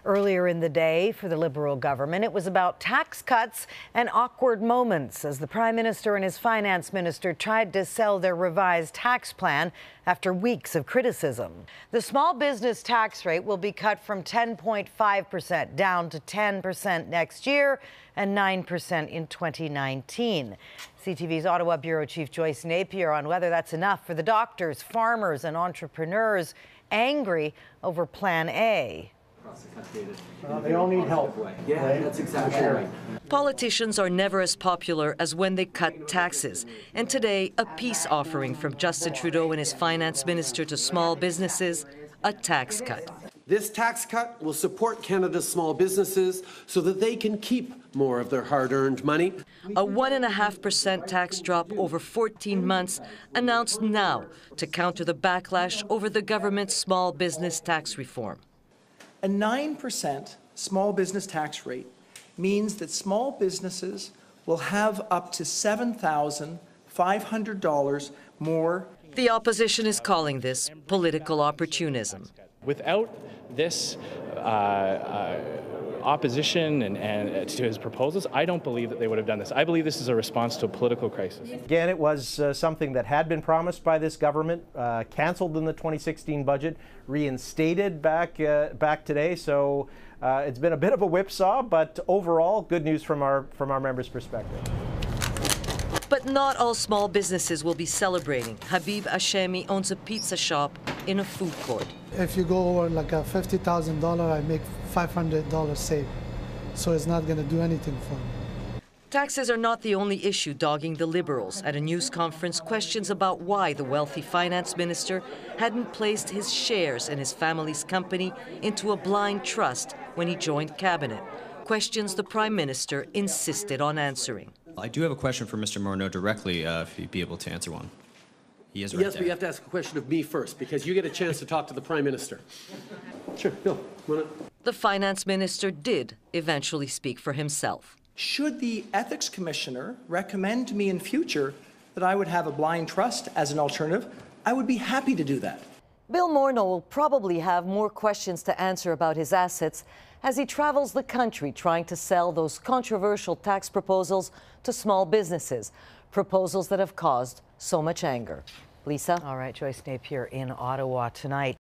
Earlier in the day for the Liberal government, it was about tax cuts and awkward moments as the Prime Minister and his Finance Minister tried to sell their revised tax plan after weeks of criticism. The small business tax rate will be cut from 10.5% down to 10% next year and 9% in 2019. CTV's Ottawa Bureau Chief Joyce Napier on whether that's enough for the doctors, farmers and entrepreneurs angry over Plan A. They all need help. Yeah, that's exactly right. Politicians are never as popular as when they cut taxes. And today, a peace offering from Justin Trudeau and his finance minister to small businesses, a tax cut. This tax cut will support Canada's small businesses so that they can keep more of their hard-earned money. A 1.5% tax drop over 14 months announced now to counter the backlash over the government's small business tax reform. A 9% small business tax rate means that small businesses will have up to $7,500 more. The opposition is calling this political opportunism. Without this opposition and to his proposals, I don't believe that they would have done this. I believe this is a response to a political crisis. Again, it was something that had been promised by this government, cancelled in the 2016 budget, reinstated back today. So it's been a bit of a whipsaw, but overall, good news from our members' perspective. But not all small businesses will be celebrating. Habib Hashemi owns a pizza shop in a food court. If you go over like a $50,000, I make $500 save. So it's not going to do anything for me. Taxes are not the only issue dogging the Liberals. At a news conference, questions about why the wealthy finance minister hadn't placed his shares in his family's company into a blind trust when he joined cabinet. Questions the Prime Minister insisted on answering. I do have a question for Mr. Morneau directly, if he'd be able to answer one. He is right Yes, there. but you have to ask a question of me first, because you get a chance to talk to the Prime Minister. Sure, Bill. The Finance Minister did eventually speak for himself. Should the Ethics Commissioner recommend to me in future that I would have a blind trust as an alternative, I would be happy to do that. Bill Morneau will probably have more questions to answer about his assets as he travels the country trying to sell those controversial tax proposals to small businesses, proposals that have caused so much anger. Lisa? All right, Joyce Napier in Ottawa tonight.